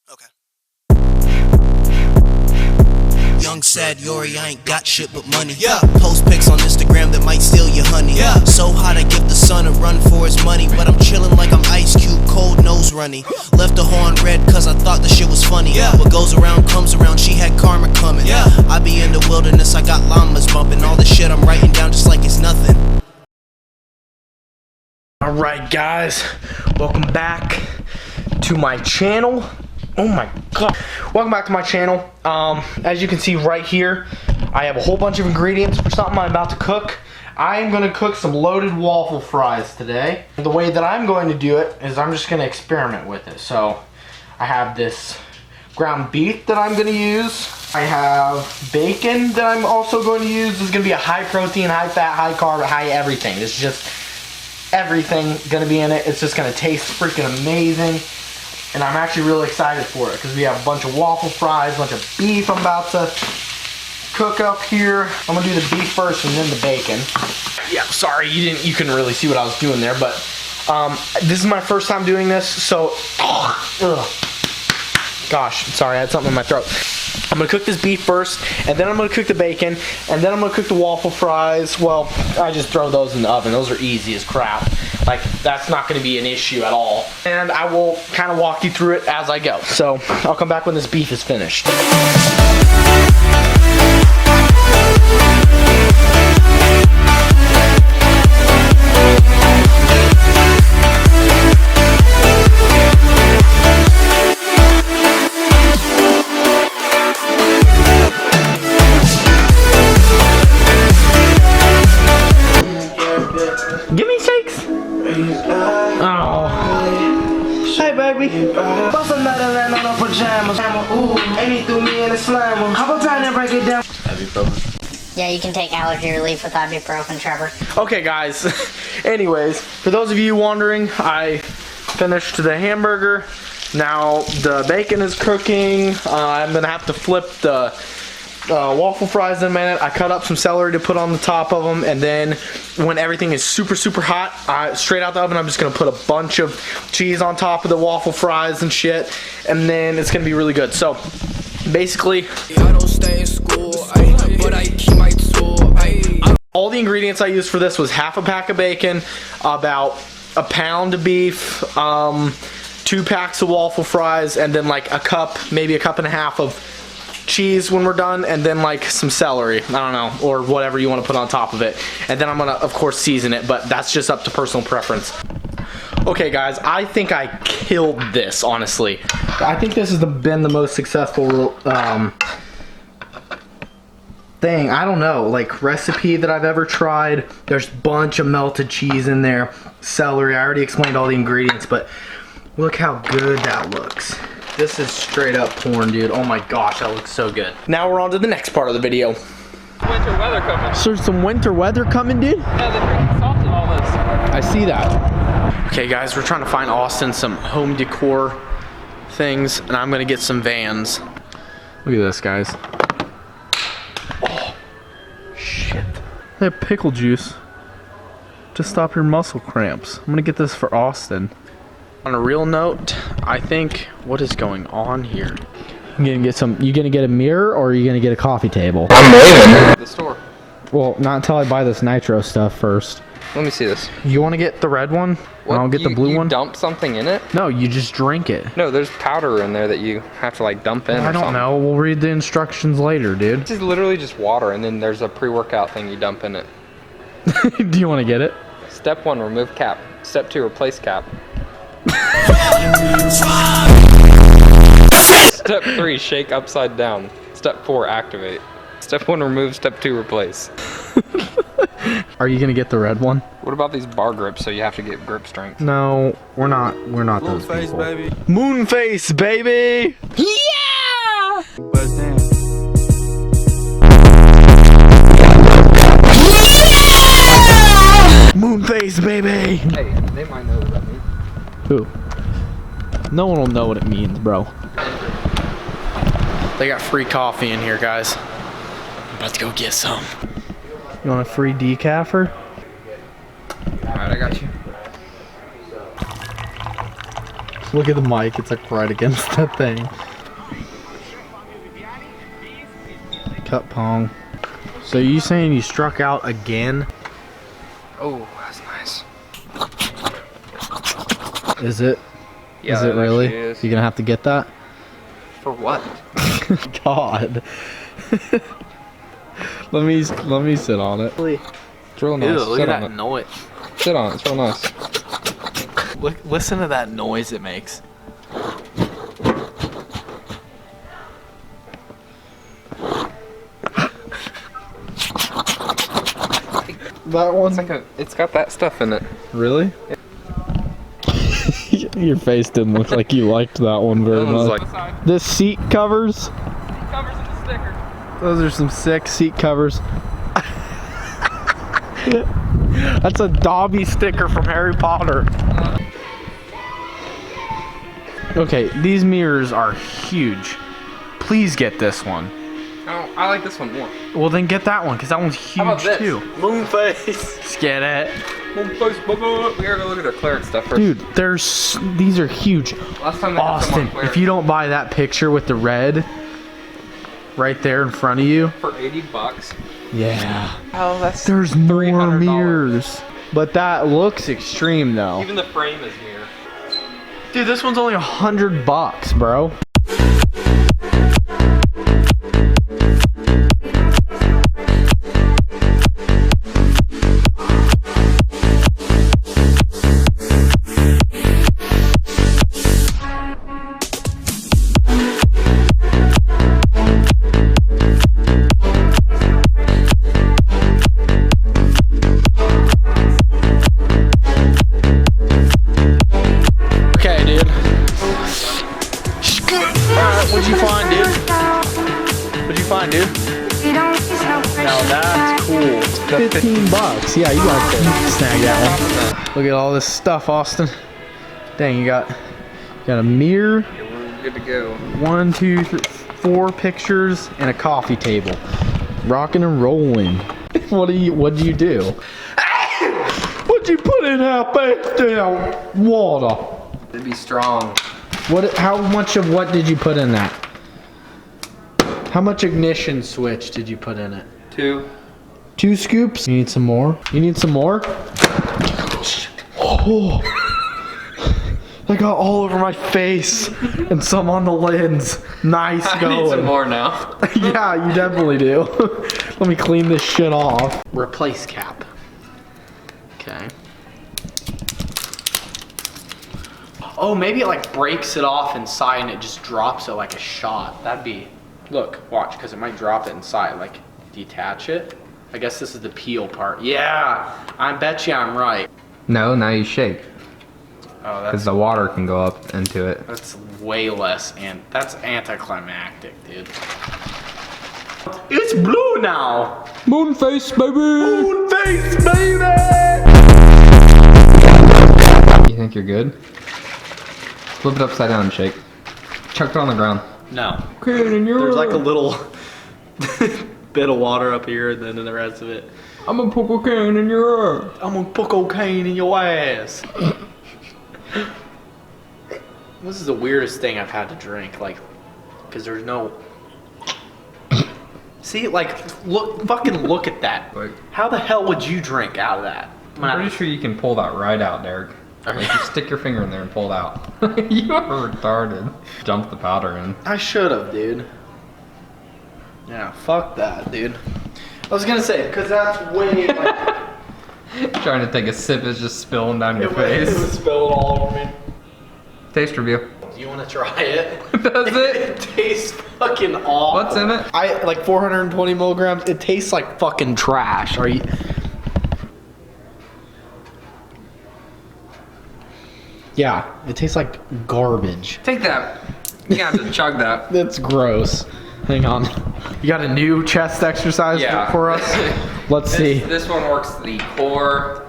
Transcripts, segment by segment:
Okay. Young sad Yori, I ain't got shit but money. Yeah. Post pics on Instagram that might steal your honey. Yeah. So hot I give the sun a run for his money, but I'm chillin' like I'm Ice Cube, cold nose runny. Left the horn red cause I thought the shit was funny. Yeah. What goes around comes around, she had karma coming. Yeah. I be in the wilderness, I got llamas bumping. All the shit I'm writing down just like it's nothing. Alright guys, welcome back to my channel. Oh my god. Welcome back to my channel. As you can see right here, I have a whole bunch of ingredients for something I'm about to cook. I am going to cook some loaded waffle fries today. The way that I'm going to do it is I'm just going to experiment with it. So I have this ground beef that I'm going to use. I have bacon that I'm also going to use. This is going to be a high protein, high fat, high carb, high everything. This is just everything going to be in it. It's just going to taste freaking amazing. And I'm actually really excited for it because we have a bunch of waffle fries, a bunch of beef I'm about to cook up here. I'm gonna do the beef first and then the bacon. Yeah, sorry you couldn't really see what I was doing there, but this is my first time doing this, so gosh, sorry, I had something in my throat. I'm gonna cook this beef first, and then I'm gonna cook the bacon, and then I'm gonna cook the waffle fries. Well, I just throw those in the oven. Those are easy as crap. Like, that's not gonna be an issue at all. And I will kind of walk you through it as I go. So, I'll come back when this beef is finished. Give me shakes. Oh. Hey baby. Bust another land on our pajamas. Ooh, and he threw me in the slime. How about trying to break it down? Ibuprofen. Yeah, you can take allergy relief with ibuprofen, Trevor. Okay guys. Anyways, for those of you wondering, I finished the hamburger. Now the bacon is cooking. I'm gonna have to flip the waffle fries in a minute. I cut up some celery to put on the top of them, and then when everything is super hot, straight out the oven, I'm just gonna put a bunch of cheese on top of the waffle fries and shit, and then it's gonna be really good. So basically, I don't stay in school, but I keep my tool. All the ingredients I used for this was half a pack of bacon, about a pound of beef, 2 packs of waffle fries, and then like a cup, maybe a cup and a half of cheese when we're done, and then like some celery, I don't know, or whatever you want to put on top of it. And then I'm gonna of course season it, but that's just up to personal preference. Okay guys, I think I killed this, honestly. I think this has been the most successful thing, I don't know, like recipe that I've ever tried. There's a bunch of melted cheese in there, celery, I already explained all the ingredients, but look how good that looks. This is straight up porn, dude. Oh my gosh, that looks so good. Now we're on to the next part of the video. Winter weather coming. So there's some winter weather coming, dude? Yeah, they're freaking soft and all this. I see that. Okay guys, we're trying to find Austin some home decor things, and I'm gonna get some Vans. Look at this, guys. Oh, shit. They have pickle juice to stop your muscle cramps. I'm gonna get this for Austin. On a real note, I think, what is going on here? You gonna get a mirror, or are you gonna get a coffee table? I'm leaving. The store. Well, not until I buy this nitro stuff first. Let me see this. You wanna get the red one? What? And I'll get the blue one? You dump something in it? No, you just drink it. No, there's powder in there that you have to like dump in or something. I don't know, we'll read the instructions later, dude. This is literally just water, and then there's a pre-workout thing you dump in it. Do you wanna get it? Step 1, remove cap. Step 2, replace cap. Step 3, shake upside down. Step 4, activate. Step 1, remove. Step 2, replace. Are you gonna get the red one? What about these bar grips, so you have to get grip strength? No, we're not those people. Baby. Moonface, baby! Yeah! Moonface, baby! Hey, they might know what that means. Who? No one will know what it means, bro. They got free coffee in here, guys. I'm about to go get some. You want a free decaffer? Alright, I got you. Look at the mic. It's like right against that thing. Cut pong. So you saying you struck out again? Oh, that's nice. Is it? Yeah, Is it that really? actually is. You gonna have to get that? For what? God. let me sit on it. It's real nice. Ew, look Sit at on that it. noise. Sit on it. It's real nice. Listen to that noise it makes. That one's It's like it's got that stuff in it. really? Your face didn't look like you liked that one very That one's much. like This seat covers. covers in the sticker. Those are some sick seat covers. That's a Dobby sticker from Harry Potter. Okay, these mirrors are huge. Please get this one. Oh, I like this one more. Well, then get that one, because that one's How about huge this? too. Moonface. Just get it. We gotta go look at their clearance stuff first. Dude, these are huge. Last time they had some Austin, on clearance if you don't buy that picture with the red right there in front of you. for $80. Yeah. Oh, that's There's more $300. mirrors. But that looks extreme though. Even the frame is mirror. Dude, this one's only $100, bro. Okay, dude. Alright, what'd you find, dude? What'd you find, dude? Now that's cool. $15. Yeah, you got to snag that one. Look at all this stuff, Austin. Dang, you got a mirror, Yeah, we're good to go. 1, 2, 3, 4 pictures, and a coffee table. Rocking and rolling. What'd you do? What'd you put in that damn water? It'd be strong. How much of what did you put in that? How much ignition switch did you put in it? 2. 2 scoops? You need some more? You need some more? Oh, I got all over my face and some on the lens. Nice I going. need some more now. Yeah, you definitely do. Let me clean this shit off. Replace cap. Okay. Oh, maybe it like breaks it off inside and it just drops it like a shot. That'd be, look, watch, because it might drop it inside. Like, detach it. I guess this is the peel part. Yeah, I bet you I'm right. No, now you shake. Oh, Because the water can go up into it. that's way less, and that's anticlimactic, dude. It's blue now. Moonface, baby! Moonface, baby! You think you're good? Flip it upside down and shake. Chuck it on the ground. No. There's There's like a little bit of water up here, and then the rest of it. I'm gonna put cocaine in your eye. I'm gonna put cocaine in your ass. This is the weirdest thing I've had to drink, like, because there's no. See, like, fucking look at that. Like- How the hell would you drink out of that? I'm pretty sure you can pull that right out, Derek. Like, you stick your finger in there and pull it out. You are retarded. Dump the powder in. I should have, dude. Yeah, fuck that, dude. I was gonna say, because that's way, like, Trying to take a sip is just spilling down your it face. was spilled all over me. Taste review. Do you want to try it? Does it? It tastes fucking awful. What's in it? I like 420 milligrams. It tastes like fucking trash. Are you? Yeah, it tastes like garbage. Take that. You have to chug that. That's gross. Hang on. You got a new chest exercise Yeah. for us? Let's see. This one works the core.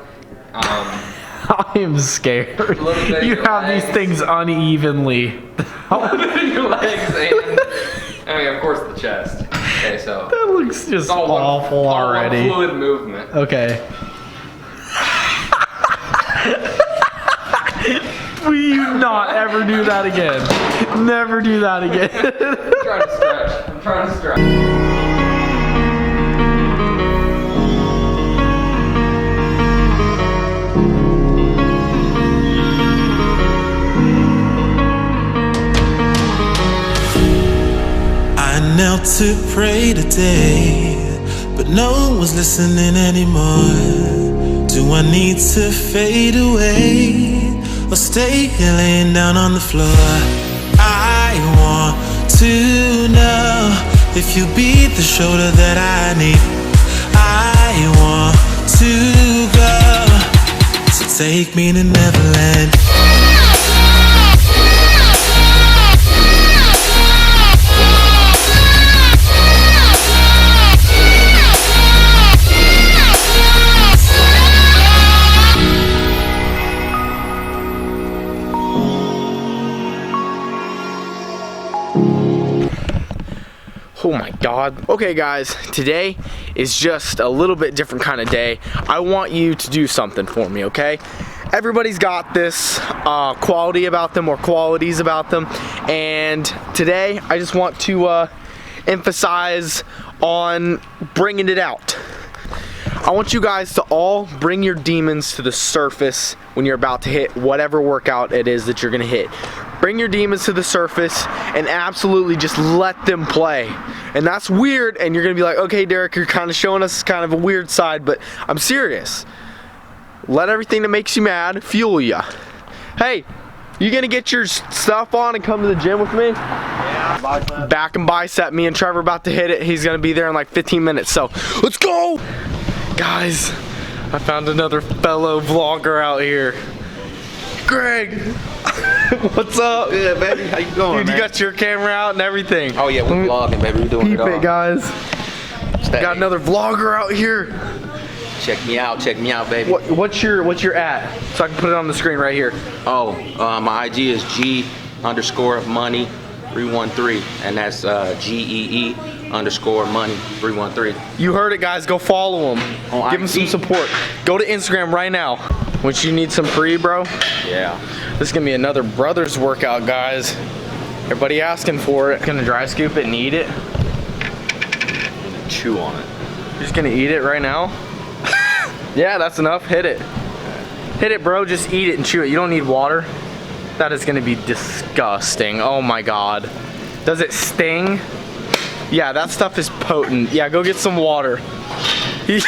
I am scared. little bit of You your have these legs. things unevenly. Your legs and, I mean, of course, the chest. Okay, so That looks just it's all one- awful all one already. fluid movement. Okay. Will you not ever do that again? Never do that again. I'm trying to stretch. I'm trying to stretch. I knelt to pray today, but no one was listening anymore. Do I need to fade away or stay here laying down on the floor? I want to know if you be the shoulder that I need. I want to go, so take me to Neverland. Oh my god. Okay guys, today is just a little bit different kind of day. I want you to do something for me, okay? Everybody's got this quality about them or qualities about them, and today I just want to emphasize on bringing it out. I want you guys to all bring your demons to the surface when you're about to hit whatever workout it is that you're gonna hit. Bring your demons to the surface and absolutely just let them play. And that's weird, and you're gonna be like, okay, Derek, you're kind of showing us kind of a weird side, but I'm serious. Let everything that makes you mad fuel you. Hey, you gonna get your stuff on and come to the gym with me? Yeah. Back and bicep. Me and Trevor about to hit it. He's gonna be there in like 15 minutes, so let's go! Guys, I found another fellow vlogger out here. Greg! What's up? Good, baby. How you going, Dude, man? you got your camera out and everything. Oh yeah, we're vlogging, baby. We're doing Peep it all. it, guys. Stay. Got another vlogger out here. Check me out, baby. What's your at? So I can put it on the screen right here. Oh, my IG is G_money313, and that's GEE_money313. You heard it, guys. Go follow him. On Give him some IG. support. Go to Instagram right now. Once you need some pre, bro. Yeah. This is gonna be another brothers workout, guys. Everybody asking for it. Gonna dry scoop it and eat it. Chew on it. You're just gonna eat it right now? Yeah, that's enough. Hit it. Hit it, bro. Just eat it and chew it. You don't need water. That is gonna be disgusting. Oh my god. Does it sting? Yeah, that stuff is potent. Yeah, go get some water. He's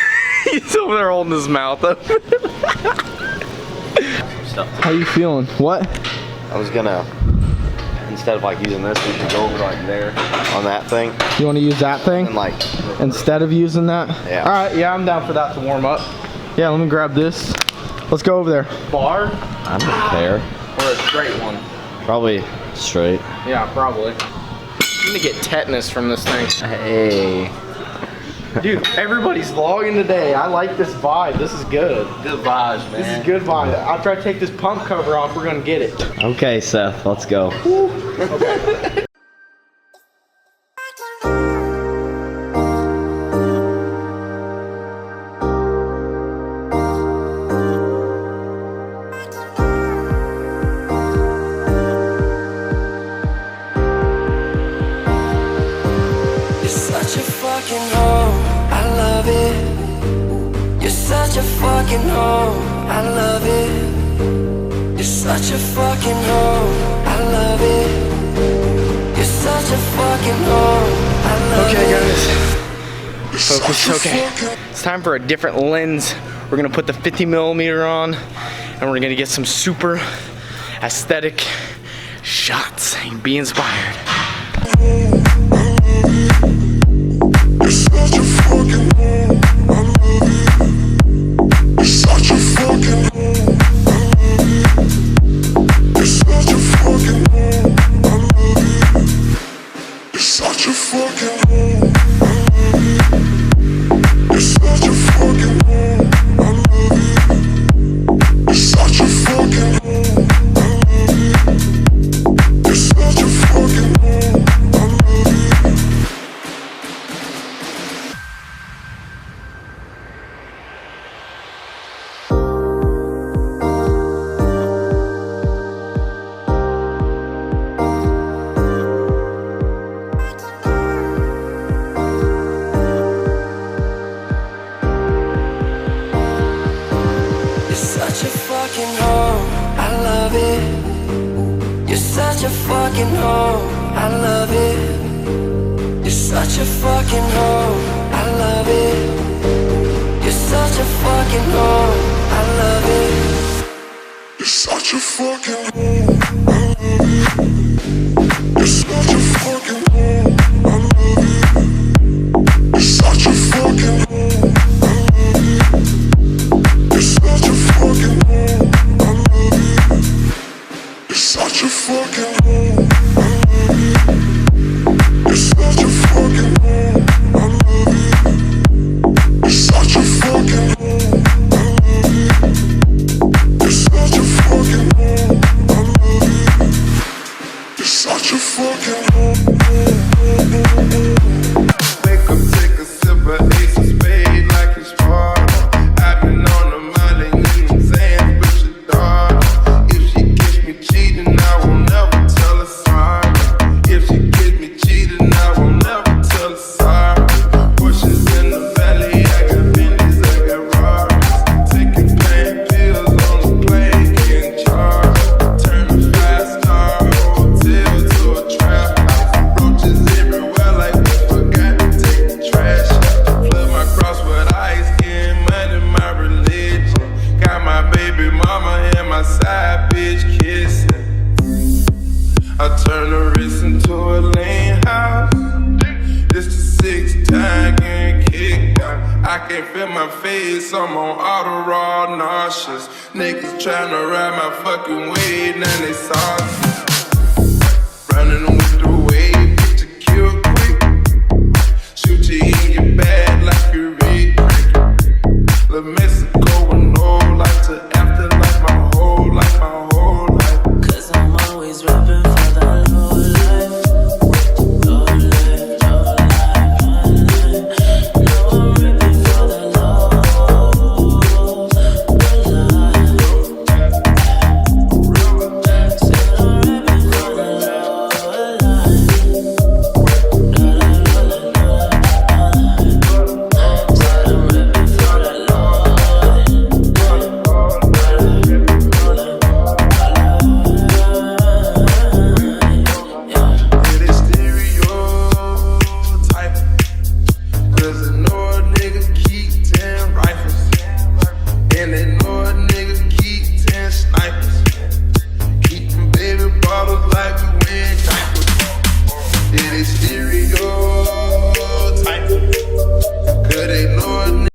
over there holding his mouth open. How you feeling? What? I was gonna, instead of like using this, we should go over like there on that thing You want to use that thing and like, instead of using that? Yeah. All right, yeah, I'm down for that to warm up. Yeah, let me grab this. Let's go over there. Bar I don't care. or a straight one? Probably straight. Yeah, probably. I'm gonna get tetanus from this thing. Hey. Dude, everybody's vlogging today. I like this vibe. This is good. Good vibes, man. This is good vibe. After I take this pump cover off, we're gonna get it. Okay, Seth, let's go. Okay. You're such a fucking hoe, I love it. You're such a fucking hoe, I love it. You're such a fucking hoe, I love it. You're such a fucking hoe, I love Okay, it. guys. Focus. Okay. It's time for a different lens. We're gonna put the 50mm on, and we're gonna get some super aesthetic shots and be inspired. fucking hoe, I love it. You're such a fucking hoe, I love it. You're such a fucking hoe, I love it. You're such a fucking hoe, I love it. You're such a fucking hoe, I love it. You're such a fucking hoe, I love it. You're such a fucking hoe, I love it. You're such a fucking hoe, I love it. You're such a fucking hoe, I love it. You're such a fucking hoe, I love it. You're such a fucking hoe, I love it. You're such a fucking hoe. Wake up, take a sip of Ace of Spades like it's Sparta. I've been on the mind and you know saying with your daughter. If she catch me cheating, I won't never tell her sorry. If she catch me cheating, I won't never tell her sorry. Porsches in the valley, I got Bentleys, I got Rar's. Taking pain pills on the plane, getting charged. Turn a 5-star hotel to a trap house. Roaches everywhere like we forgot to take the trash out. Flood my cross with ice, getting money, my religion. Got my baby mama and my side bitch kissing. I turn the wrist into a lean house. This the 6th time getting kicked out. I can't feel my face, I'm on auto raw nauseous. Niggas tryna ride my fucking wave, now they saucy. Running with the wave, get you killed quick. Shoot you in your bag like you read. La Mexico and no like to afterlife my whole life, my whole life. Cause I'm always rapping for the low life. Low life, low life, low life. Now I'm rapping for the low life. Said I'm rapping for the low life. Yeah, they stereotype. Cause they know a nigga keep 10 rifles. And they know a nigga keep 10 snipers. Keep them baby bottles like we wearing diapers. Yeah, they stereotype.